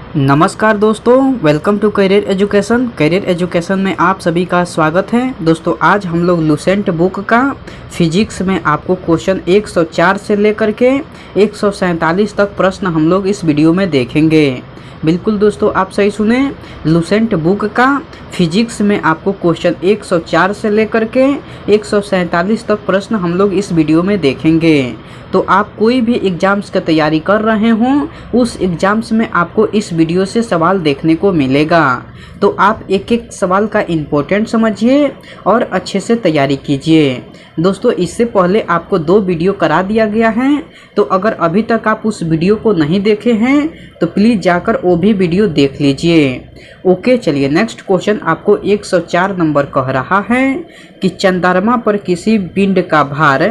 नमस्कार दोस्तों, welcome to career education में आप सभी का स्वागत है। दोस्तों आज हम लोग लुसेंट बुक का फिजिक्स में आपको क्वेश्चन 104 से लेकर के 147 तक प्रश्न हम लोग इस वीडियो में देखेंगे। बिल्कुल दोस्तों, आप सही सुने, लुसेंट बुक का फिजिक्स में आपको क्वेश्चन 104 से लेकर के 147 तक प्रश्न हम लोग इस वीडियो में देखेंगे। तो आप कोई भी एग्ज़ाम्स की तैयारी कर रहे हों, उस एग्ज़ाम्स में आपको इस वीडियो से सवाल देखने को मिलेगा। तो आप एक एक सवाल का इम्पोर्टेंट समझिए और अच्छे से तैयारी कीजिए। दोस्तों इससे पहले आपको 2 वीडियो करा दिया गया है, तो अगर अभी तक आप उस वीडियो को नहीं देखे हैं तो प्लीज़ जाकर वो भी वीडियो देख लीजिए। ओके, चलिए नेक्स्ट क्वेश्चन आपको 104 नंबर कह रहा है कि चंद्रमा पर किसी पिंड का भार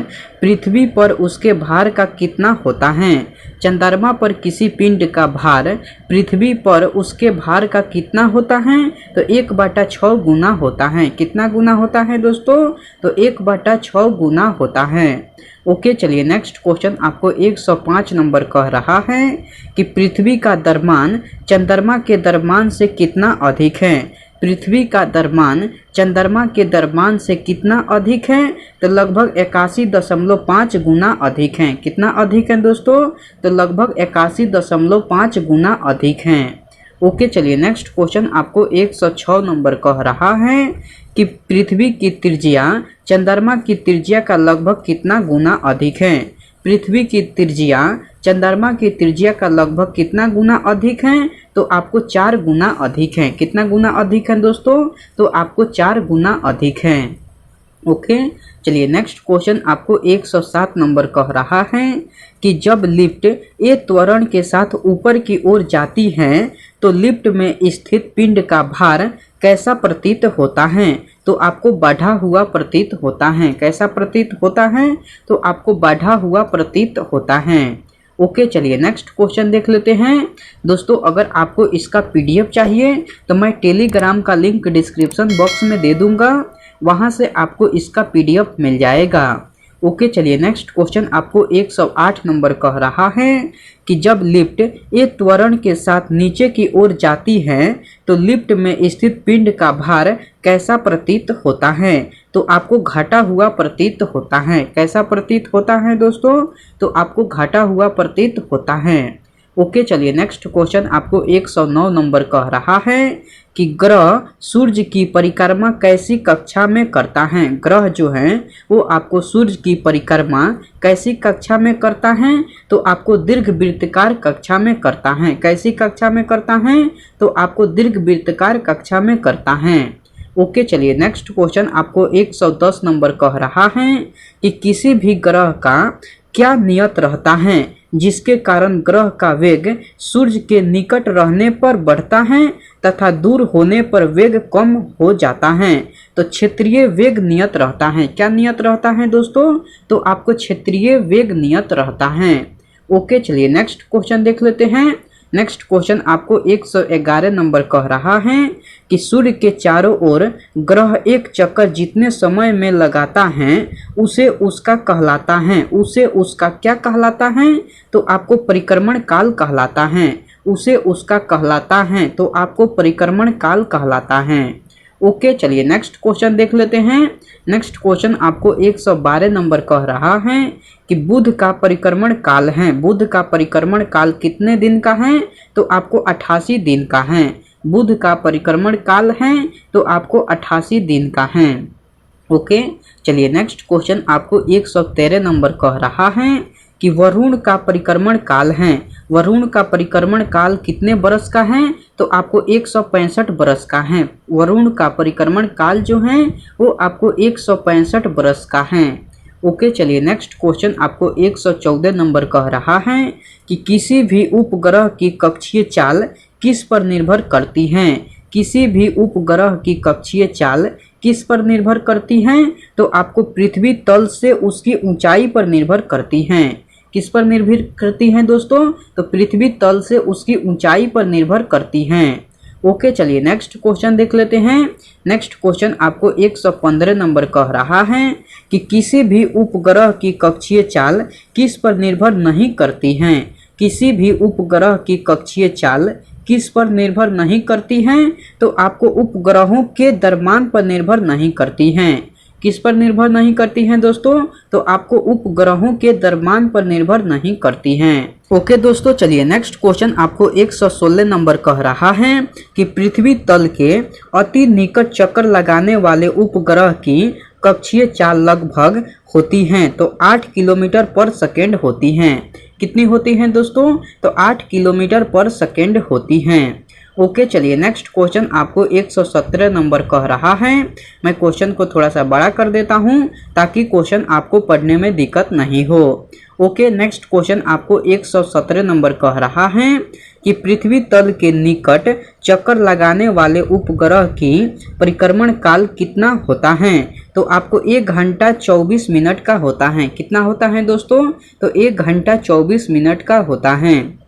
पृथ्वी पर उसके भार का कितना होता है। चंद्रमा पर किसी पिंड का भार पृथ्वी पर उसके भार का कितना होता है, तो 1/6 गुना होता है। कितना गुना होता है दोस्तों, तो 1/6 गुना होता है। ओके, चलिए नेक्स्ट क्वेश्चन आपको 105 नंबर कह रहा है कि पृथ्वी का द्रव्यमान चंद्रमा के द्रव्यमान से कितना अधिक है। पृथ्वी का द्रव्यमान चंद्रमा के द्रव्यमान से कितना अधिक है, तो लगभग 81.5 गुना अधिक है। कितना अधिक है दोस्तों, तो लगभग 81.5 गुना अधिक है। ओके, चलिए नेक्स्ट क्वेश्चन आपको 106 नंबर कह रहा है कि पृथ्वी की त्रिज्या चंद्रमा की त्रिज्या का लगभग कितना गुना अधिक है। पृथ्वी की त्रिज्या चंद्रमा की त्रिज्या का लगभग कितना गुना अधिक है, तो आपको 4 गुना अधिक है। कितना गुना अधिक है दोस्तों, तो आपको 4 गुना अधिक है। ओके, चलिए नेक्स्ट क्वेश्चन आपको 107 नंबर कह रहा है कि जब लिफ्ट ए त्वरण के साथ ऊपर की ओर जाती है तो लिफ्ट में स्थित पिंड का भार कैसा प्रतीत होता है, तो आपको बढ़ा हुआ प्रतीत होता है। कैसा प्रतीत होता है, तो आपको बढ़ा हुआ प्रतीत होता है। ओके, चलिए नेक्स्ट क्वेश्चन देख लेते हैं। दोस्तों अगर आपको इसका पीडीएफ चाहिए तो मैं टेलीग्राम का लिंक डिस्क्रिप्शन बॉक्स में दे दूंगा, वहां से आपको इसका पीडीएफ मिल जाएगा। ओके, चलिए नेक्स्ट क्वेश्चन आपको 108 नंबर कह रहा है कि जब लिफ्ट ए त्वरण के साथ नीचे की ओर जाती है तो लिफ्ट में स्थित पिंड का भार कैसा प्रतीत होता है, तो आपको घटा हुआ प्रतीत होता है। कैसा प्रतीत होता है दोस्तों, तो आपको घटा हुआ प्रतीत होता है। ओके, चलिए नेक्स्ट क्वेश्चन आपको 109 नंबर कह रहा है कि ग्रह सूर्य की परिक्रमा कैसी कक्षा में करता है। ग्रह जो है वो आपको सूर्य की परिक्रमा कैसी कक्षा में करता है, तो आपको दीर्घवृत्ताकार कक्षा में करता है। कैसी कक्षा में करता है, तो आपको दीर्घवृत्ताकार कक्षा में करता है। ओके, चलिए नेक्स्ट क्वेश्चन आपको 110 नंबर कह रहा है कि किसी भी ग्रह का क्या नियत रहता है जिसके कारण ग्रह का वेग सूर्य के निकट रहने पर बढ़ता है तथा दूर होने पर वेग कम हो जाता है, तो क्षेत्रीय वेग नियत रहता है। क्या नियत रहता है दोस्तों, तो आपको क्षेत्रीय वेग नियत रहता है। ओके, चलिए नेक्स्ट क्वेश्चन देख लेते हैं। नेक्स्ट क्वेश्चन आपको 111 नंबर कह रहा है कि सूर्य के चारों ओर ग्रह एक चक्कर जितने समय में लगाता है उसे उसका कहलाता है। उसे उसका क्या कहलाता है, तो आपको परिक्रमण काल कहलाता है। उसे उसका कहलाता है, तो आपको परिक्रमण काल कहलाता है। ओके, चलिए नेक्स्ट क्वेश्चन देख लेते हैं। नेक्स्ट क्वेश्चन आपको 112 नंबर कह रहा है कि बुध का परिक्रमण काल है। बुध का परिक्रमण काल कितने दिन का है, तो आपको 88 दिन का है। बुध का परिक्रमण काल है तो आपको 88 दिन का है। ओके, चलिए नेक्स्ट क्वेश्चन आपको 113 नंबर कह रहा है कि वरुण का परिक्रमण काल है। वरुण का परिक्रमण काल कितने बरस का है, तो आपको 165 बरस का है। वरुण का परिक्रमण काल जो है वो आपको 165 बरस का है। ओके, चलिए नेक्स्ट क्वेश्चन आपको 114 नंबर कह रहा है कि किसी भी उपग्रह की कक्षीय चाल किस पर निर्भर करती है। किसी भी उपग्रह की कक्षीय चाल किस पर निर्भर करती हैं, तो आपको पृथ्वी तल से उसकी ऊंचाई पर निर्भर करती हैं। किस पर निर्भर करती हैं दोस्तों, तो पृथ्वी तल से उसकी ऊंचाई पर निर्भर करती हैं। ओके, चलिए नेक्स्ट क्वेश्चन देख लेते हैं। नेक्स्ट क्वेश्चन आपको 115 नंबर कह रहा है कि किसी भी उपग्रह की कक्षीय चाल किस पर निर्भर नहीं करती हैं। किसी भी उपग्रह की कक्षीय चाल किस पर निर्भर नहीं करती हैं? तो आपको उपग्रहों के द्रव्यमान पर निर्भर नहीं करती हैं। किस पर निर्भर नहीं करती हैं दोस्तों? तो आपको उपग्रहों के द्रव्यमान पर निर्भर नहीं करती हैं। ओके दोस्तों, चलिए नेक्स्ट क्वेश्चन आपको 116 नंबर कह रहा है कि पृथ्वी तल के अति निकट चक्कर लगाने वाले उपग्रह की कक्षीय चाल लगभग होती हैं तो 8 किलोमीटर पर सेकेंड होती हैं। कितनी होती हैं दोस्तों? तो 8 किलोमीटर पर सेकेंड होती हैं। ओके, चलिए नेक्स्ट क्वेश्चन आपको 117 नंबर कह रहा है। मैं क्वेश्चन को थोड़ा सा बड़ा कर देता हूं ताकि क्वेश्चन आपको पढ़ने में दिक्कत नहीं हो। ओके, नेक्स्ट क्वेश्चन आपको 117 नंबर कह रहा है कि पृथ्वी तल के निकट चक्कर लगाने वाले उपग्रह की परिक्रमण काल कितना होता है? तो आपको 1 घंटा 24 मिनट का होता है। कितना होता है दोस्तों? तो 1 घंटा 24 मिनट का होता है।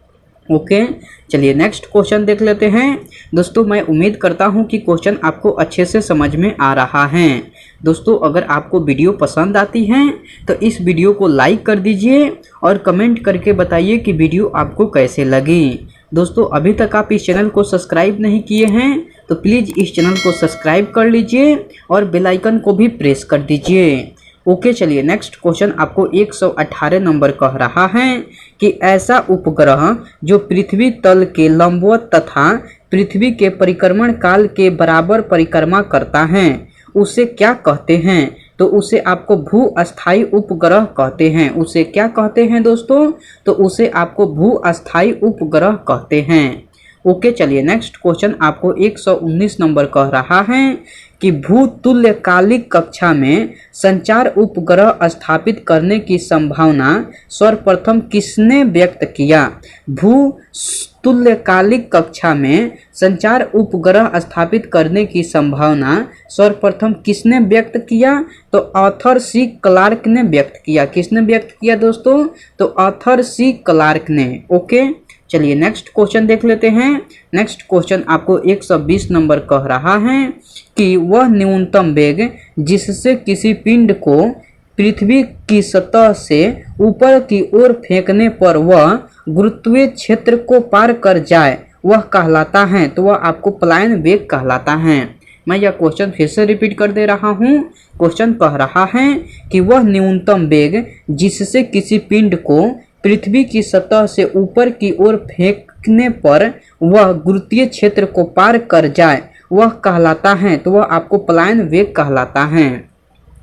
ओके, चलिए नेक्स्ट क्वेश्चन देख लेते हैं। दोस्तों मैं उम्मीद करता हूं कि क्वेश्चन आपको अच्छे से समझ में आ रहा है। दोस्तों अगर आपको वीडियो पसंद आती है तो इस वीडियो को लाइक कर दीजिए और कमेंट करके बताइए कि वीडियो आपको कैसे लगी। दोस्तों अभी तक आप इस चैनल को सब्सक्राइब नहीं किए हैं तो प्लीज़ इस चैनल को सब्सक्राइब कर लीजिए और बेल आइकन को भी प्रेस कर दीजिए। ओके, चलिए नेक्स्ट क्वेश्चन आपको 118 नंबर कह रहा है कि ऐसा उपग्रह जो पृथ्वी तल के लंबवत तथा पृथ्वी के परिक्रमण काल के बराबर परिक्रमा करता है उसे क्या कहते हैं? तो उसे आपको भू अस्थायी उपग्रह कहते हैं। उसे क्या कहते हैं दोस्तों? तो उसे आपको भू अस्थायी उपग्रह कहते हैं। ओके, चलिए नेक्स्ट क्वेश्चन आपको 119 नंबर कह रहा है कि भूतुल्यकालिक कक्षा में संचार उपग्रह स्थापित करने की संभावना सर्वप्रथम किसने व्यक्त किया? भूतुल्यकालिक कक्षा में संचार उपग्रह स्थापित करने की संभावना सर्वप्रथम किसने व्यक्त किया? तो आर्थर सी क्लार्क ने व्यक्त किया। किसने व्यक्त किया दोस्तों? तो आर्थर सी क्लार्क ने। ओके, चलिए नेक्स्ट क्वेश्चन देख लेते हैं। नेक्स्ट क्वेश्चन आपको 120 नंबर कह रहा है कि वह न्यूनतम वेग जिससे किसी पिंड को पृथ्वी की सतह से ऊपर की ओर फेंकने पर वह गुरुत्वीय क्षेत्र को पार कर जाए वह कहलाता है। तो वह आपको पलायन वेग कहलाता है। मैं यह क्वेश्चन फिर से रिपीट कर दे रहा हूँ। क्वेश्चन कह रहा है कि वह न्यूनतम वेग जिससे किसी पिंड को पृथ्वी की सतह से ऊपर की ओर फेंकने पर वह गुरुत्वीय क्षेत्र को पार कर जाए वह कहलाता है। तो वह आपको पलायन वेग कहलाता है।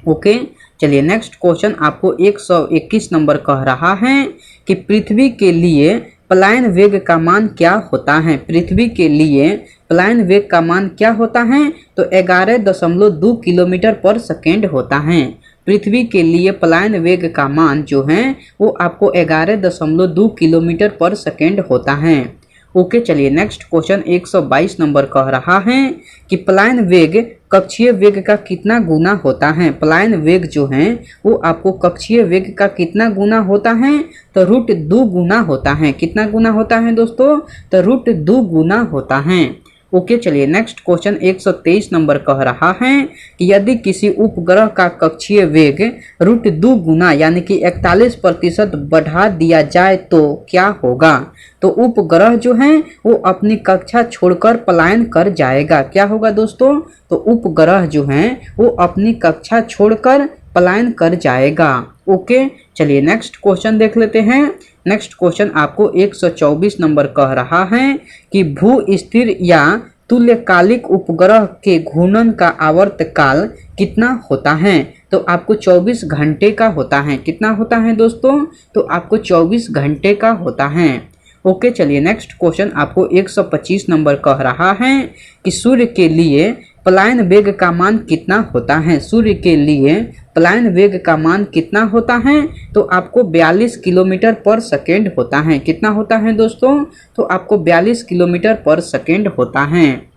ओके, चलिए नेक्स्ट क्वेश्चन आपको 121 नंबर कह रहा है कि पृथ्वी के लिए पलायन वेग का मान क्या होता है? पृथ्वी के लिए पलायन वेग का मान क्या होता है? तो 11.2 किलोमीटर पर सेकेंड होता है। पृथ्वी के लिए पलायन वेग का मान जो है वो आपको 11.2 किलोमीटर पर सेकेंड होता है। ओके, चलिए नेक्स्ट क्वेश्चन 122 नंबर कह रहा है कि पलायन वेग कक्षीय वेग का कितना गुना होता है? पलायन वेग जो है वो आपको कक्षीय वेग का कितना गुना होता है? तो √2 गुना होता है। कितना गुना होता है दोस्तों? तो √2 गुना होता है। ओके, चलिए नेक्स्ट क्वेश्चन 123 नंबर कह रहा है कि यदि किसी उपग्रह का कक्षीय वेग √2 गुना यानी कि 41% बढ़ा दिया जाए तो क्या होगा? तो उपग्रह जो है वो अपनी कक्षा छोड़कर पलायन कर जाएगा। क्या होगा दोस्तों? तो उपग्रह जो है वो अपनी कक्षा छोड़कर पलायन कर जाएगा। ओके, चलिए नेक्स्ट क्वेश्चन देख लेते हैं। नेक्स्ट क्वेश्चन आपको 124 नंबर कह रहा है कि भू स्थिर या तुल्यकालिक उपग्रह के घूर्णन का आवर्त काल कितना होता है? तो आपको 24 घंटे का होता है। कितना होता है दोस्तों? तो आपको 24 घंटे का होता है। ओके, चलिए नेक्स्ट क्वेश्चन आपको 125 नंबर कह रहा है कि सूर्य के लिए पलायन वेग का मान कितना होता है? सूर्य के लिए पलायन वेग का मान कितना होता है? तो आपको 42 किलोमीटर पर सेकेंड होता है। कितना होता है दोस्तों? तो आपको 42 किलोमीटर पर सेकेंड होता है।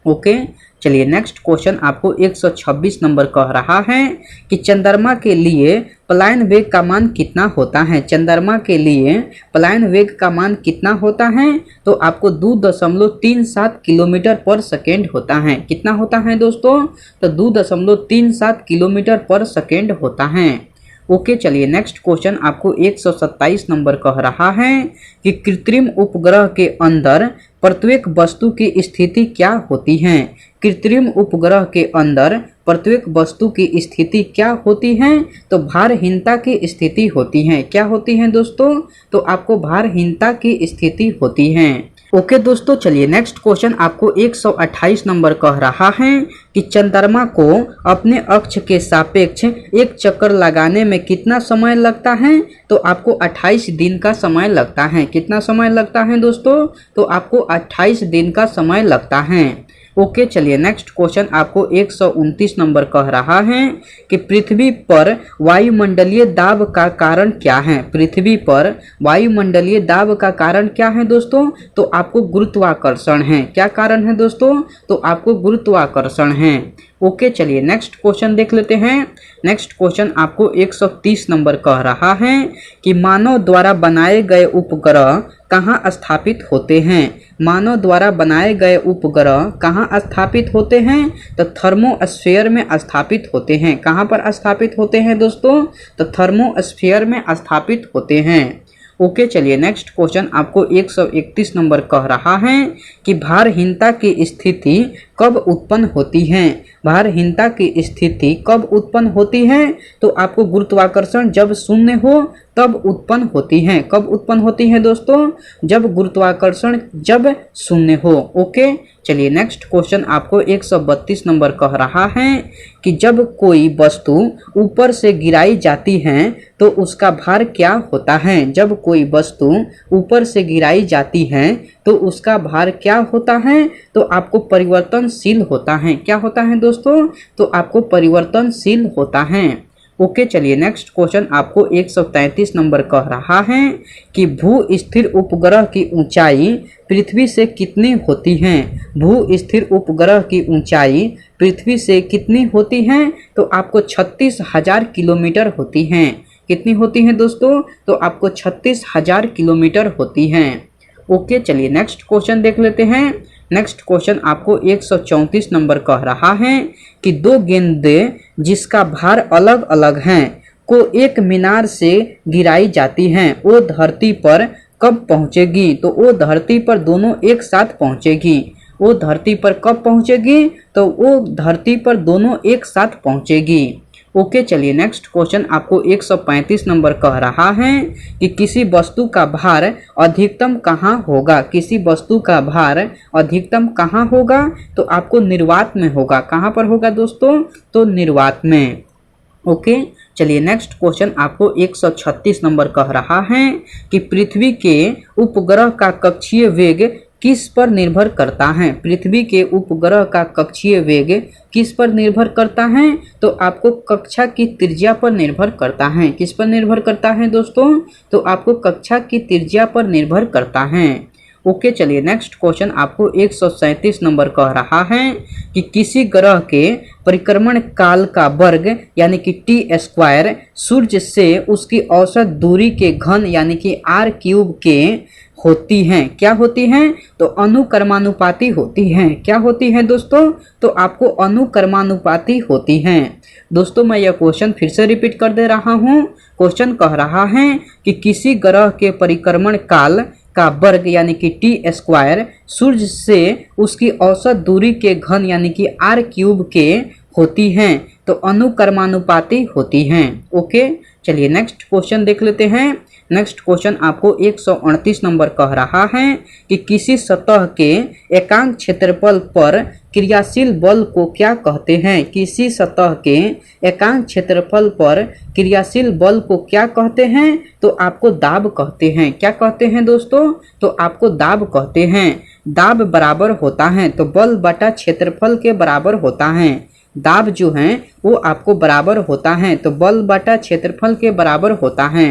ओके, चलिए नेक्स्ट क्वेश्चन आपको 126 नंबर कह रहा है कि चंद्रमा के लिए पलायन वेग का मान कितना होता है? चंद्रमा के लिए पलायन वेग का मान कितना होता है? तो आपको 2.37 किलोमीटर पर सेकेंड होता है। कितना होता है दोस्तों? तो 2.37 किलोमीटर पर सेकेंड होता है। ओके, चलिए नेक्स्ट क्वेश्चन आपको 127 नंबर कह रहा है कि कृत्रिम उपग्रह के अंदर प्रत्येक वस्तु की स्थिति क्या होती है। कृत्रिम उपग्रह के अंदर प्रत्येक वस्तु की स्थिति क्या होती है, तो भारहीनता की स्थिति होती है। क्या होती है दोस्तों, तो आपको भारहीनता की स्थिति होती है। ओके दोस्तों, चलिए नेक्स्ट क्वेश्चन आपको 128 नंबर कह रहा है कि चंद्रमा को अपने अक्ष के सापेक्ष एक चक्कर लगाने में कितना समय लगता है, तो आपको 28 दिन का समय लगता है। कितना समय लगता है दोस्तों, तो आपको 28 दिन का समय लगता है। ओके, चलिए नेक्स्ट क्वेश्चन आपको 129 नंबर कह रहा है कि पृथ्वी पर वायुमंडलीय दाब का कारण क्या है। पृथ्वी पर वायुमंडलीय दाब का कारण क्या है दोस्तों, तो आपको गुरुत्वाकर्षण है। क्या कारण है दोस्तों, तो आपको गुरुत्वाकर्षण है। ओके, चलिए नेक्स्ट क्वेश्चन देख लेते हैं। नेक्स्ट क्वेश्चन आपको 130 नंबर कह रहा है कि मानव द्वारा बनाए गए उपग्रह कहाँ स्थापित होते हैं। मानव द्वारा बनाए गए उपग्रह कहाँ स्थापित होते हैं, तो थर्मोस्फीयर में स्थापित होते हैं। कहाँ पर स्थापित होते हैं दोस्तों, तो थर्मोस्फीयर में स्थापित होते हैं। ओके, चलिए नेक्स्ट क्वेश्चन आपको 131 नंबर कह रहा है कि भारहीनता की स्थिति कब उत्पन्न होती है। भारहीनता की स्थिति कब उत्पन्न होती है, तो आपको गुरुत्वाकर्षण जब शून्य हो तब उत्पन्न होती है। कब उत्पन्न होती है दोस्तों, जब गुरुत्वाकर्षण जब शून्य हो। ओके, चलिए नेक्स्ट क्वेश्चन आपको 132 नंबर कह रहा है कि जब कोई वस्तु ऊपर से गिराई जाती है तो उसका भार क्या होता है। जब कोई वस्तु ऊपर से गिराई जाती है तो उसका भार क्या होता है, तो आपको परिवर्तनशील होता है। क्या होता है दोस्तों, तो आपको परिवर्तनशील होता है। ओके, चलिए नेक्स्ट क्वेश्चन आपको 133 नंबर कह रहा है कि भू स्थिर उपग्रह की ऊंचाई पृथ्वी से कितनी होती है। भू स्थिर उपग्रह की ऊंचाई पृथ्वी से कितनी होती है, तो आपको 36,000 किलोमीटर होती है। कितनी होती है दोस्तों, तो आपको 36,000 किलोमीटर होती है। ओके, चलिए नेक्स्ट क्वेश्चन देख लेते हैं। नेक्स्ट क्वेश्चन आपको 134 नंबर कह रहा है कि दो गेंदें जिसका भार अलग अलग हैं को एक मीनार से गिराई जाती हैं, वो धरती पर कब पहुंचेगी। तो वो धरती पर दोनों एक साथ पहुंचेगी। वो धरती पर कब पहुंचेगी, तो वो धरती पर दोनों एक साथ पहुंचेगी। ओके, चलिए नेक्स्ट क्वेश्चन आपको 135 नंबर कह रहा है कि किसी वस्तु का भार अधिकतम कहाँ होगा। किसी वस्तु का भार अधिकतम कहाँ होगा, तो आपको निर्वात में होगा। कहाँ पर होगा दोस्तों, तो निर्वात में। ओके, चलिए नेक्स्ट क्वेश्चन आपको 136 नंबर कह रहा है कि पृथ्वी के उपग्रह का कक्षीय वेग किस पर निर्भर करता है। पृथ्वी के उपग्रह का कक्षीय वेग किस पर निर्भर करता है, तो आपको कक्षा की त्रिज्या पर निर्भर करता है। किस पर निर्भर करता है दोस्तों, तो आपको कक्षा की त्रिज्या पर निर्भर करता है। ओके, चलिए नेक्स्ट क्वेश्चन आपको 137 नंबर कह रहा है कि किसी ग्रह के परिक्रमण काल का वर्ग यानी कि t² सूर्य से उसकी औसत दूरी के घन यानी कि r³ के होती हैं। क्या होती हैं, तो अनुक्रमानुपाती होती हैं। क्या होती हैं दोस्तों, तो आपको अनुक्रमानुपाती होती हैं। दोस्तों मैं यह क्वेश्चन फिर से रिपीट कर दे रहा हूँ। क्वेश्चन कह रहा है कि किसी ग्रह के परिक्रमण काल का वर्ग यानी कि t² सूर्य से उसकी औसत दूरी के घन यानी कि r³ के होती हैं, तो अनुक्रमानुपाती होती हैं। ओके, चलिए नेक्स्ट क्वेश्चन देख लेते हैं। नेक्स्ट क्वेश्चन आपको 138 नंबर कह रहा है कि किसी सतह के एकांक क्षेत्रफल पर क्रियाशील बल को क्या कहते हैं। किसी सतह के एकांक क्षेत्रफल पर क्रियाशील बल को क्या कहते हैं, तो आपको दाब कहते हैं। क्या कहते हैं दोस्तों, तो आपको दाब कहते हैं। दाब बराबर होता है तो बल बटा क्षेत्रफल के बराबर होता है। दाब जो है वो आपको बराबर होता है तो बल बटा क्षेत्रफल के बराबर होता है।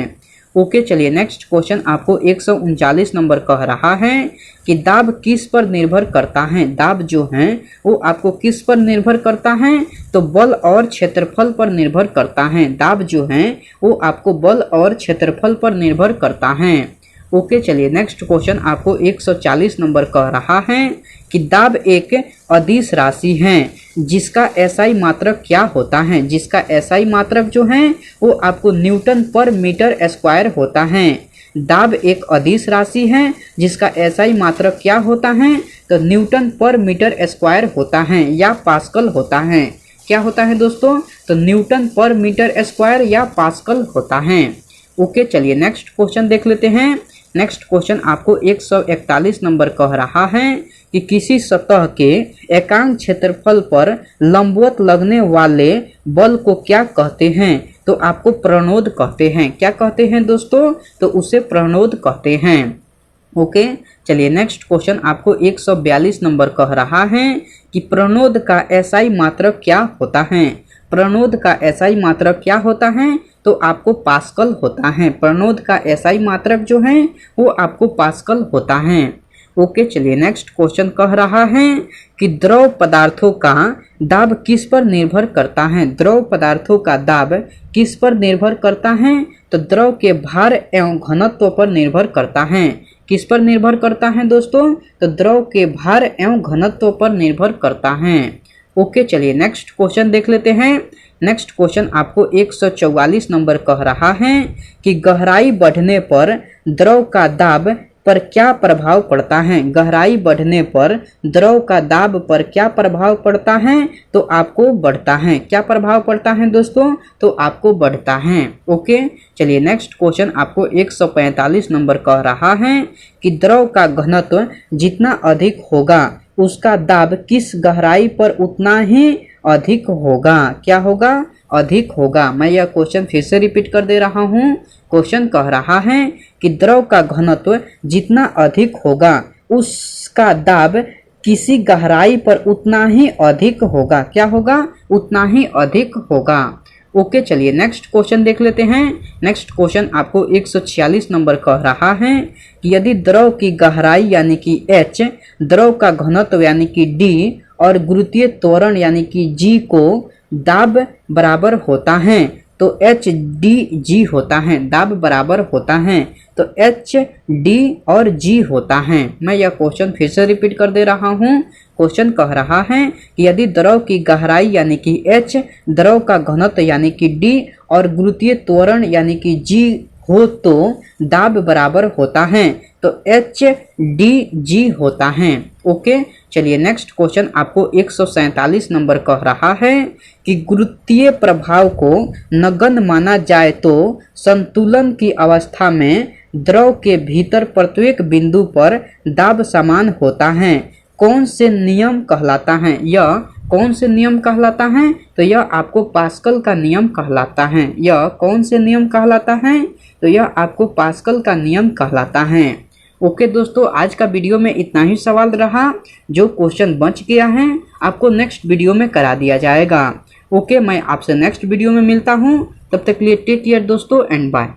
ओके, चलिए नेक्स्ट क्वेश्चन आपको 139 नंबर कह रहा है कि दाब किस पर निर्भर करता है। दाब जो है वो आपको किस पर निर्भर करता है, तो बल और क्षेत्रफल पर निर्भर करता है। दाब जो है वो आपको बल और क्षेत्रफल पर निर्भर करता है। ओके, चलिए नेक्स्ट क्वेश्चन आपको 140 नंबर कह रहा है कि दाब एक अदिश राशि है जिसका एसआई मात्रक क्या होता है? जिसका एसआई मात्रक जो है वो आपको न्यूटन पर मीटर स्क्वायर होता है। दाब एक अदिश राशि है जिसका एसआई मात्रक क्या होता है? तो न्यूटन पर मीटर स्क्वायर होता है या पास्कल होता है। क्या होता है दोस्तों? तो न्यूटन पर मीटर स्क्वायर या पास्कल होता है। ओके, चलिए नेक्स्ट क्वेश्चन देख लेते हैं। नेक्स्ट क्वेश्चन आपको 141 नंबर कह रहा है कि किसी सतह के एकांक क्षेत्रफल पर लंबवत लगने वाले बल को क्या कहते हैं? तो आपको प्रणोद कहते हैं। क्या कहते हैं दोस्तों? तो उसे प्रणोद कहते हैं। ओके, चलिए नेक्स्ट क्वेश्चन आपको 142 नंबर कह रहा है कि प्रणोद का एसआई मात्रक क्या होता है? प्रणोद का एसआई मात्रक क्या होता है? तो आपको पास्कल होता है। प्रणोद का एसआई मात्रक जो है वो आपको पास्कल होता है। ओके, चलिए नेक्स्ट क्वेश्चन कह रहा है कि द्रव पदार्थों का दाब किस पर निर्भर करता है? द्रव पदार्थों का दाब किस पर निर्भर करता है? तो द्रव के भार एवं घनत्व पर निर्भर करता है। किस पर निर्भर करता है दोस्तों? तो द्रव के भार एवं घनत्व पर निर्भर करता है। ओके, चलिए नेक्स्ट क्वेश्चन देख लेते हैं। नेक्स्ट क्वेश्चन आपको 144 नंबर कह रहा है कि गहराई बढ़ने पर द्रव का दाब पर क्या प्रभाव पड़ता है? गहराई बढ़ने पर द्रव का दाब पर क्या प्रभाव पड़ता है? तो आपको बढ़ता है। क्या प्रभाव पड़ता है दोस्तों? तो आपको बढ़ता है। ओके, चलिए नेक्स्ट क्वेश्चन आपको 145 नंबर कह रहा है कि द्रव का घनत्व जितना अधिक होगा उसका दाब किस गहराई पर उतना ही अधिक होगा। क्या होगा? अधिक होगा। मैं यह क्वेश्चन फिर से रिपीट कर दे रहा हूँ। क्वेश्चन कह रहा है कि द्रव का घनत्व जितना अधिक होगा उसका दाब किसी गहराई पर उतना ही अधिक होगा। क्या होगा? उतना ही अधिक होगा। ओके, चलिए नेक्स्ट क्वेश्चन देख लेते हैं। नेक्स्ट क्वेश्चन आपको 146 नंबर कह रहा है कि यदि द्रव की गहराई यानी कि h, द्रव का घनत्व यानी कि d और गुरुत्वीय त्वरण यानी कि g को दाब बराबर होता है तो एच डी जी होता है। दाब बराबर होता है तो एच डी और जी होता है। मैं यह क्वेश्चन फिर से रिपीट कर दे रहा हूँ। क्वेश्चन कह रहा है कि यदि द्रव की गहराई यानी कि h, द्रव का घनत्व यानी कि d और गुरुत्वीय त्वरण यानी कि g हो तो दाब बराबर होता है तो एच डी जी होता है। ओके, चलिए नेक्स्ट क्वेश्चन आपको 147 नंबर कह रहा है कि गुरुत्वीय प्रभाव को नगण्य माना जाए तो संतुलन की अवस्था में द्रव के भीतर प्रत्येक बिंदु पर दाब समान होता है। कौन से नियम कहलाता है? यह कौन से नियम कहलाता है? तो यह आपको पास्कल का नियम कहलाता है। यह कौन से नियम कहलाता है? तो यह आपको पास्कल का नियम कहलाता है। ओके दोस्तों, आज का वीडियो में इतना ही सवाल रहा। जो क्वेश्चन बच गया है आपको नेक्स्ट वीडियो में करा दिया जाएगा। ओके, मैं आपसे नेक्स्ट वीडियो में मिलता हूँ। तब तक के लिए टेक केयर दोस्तों एंड बाय।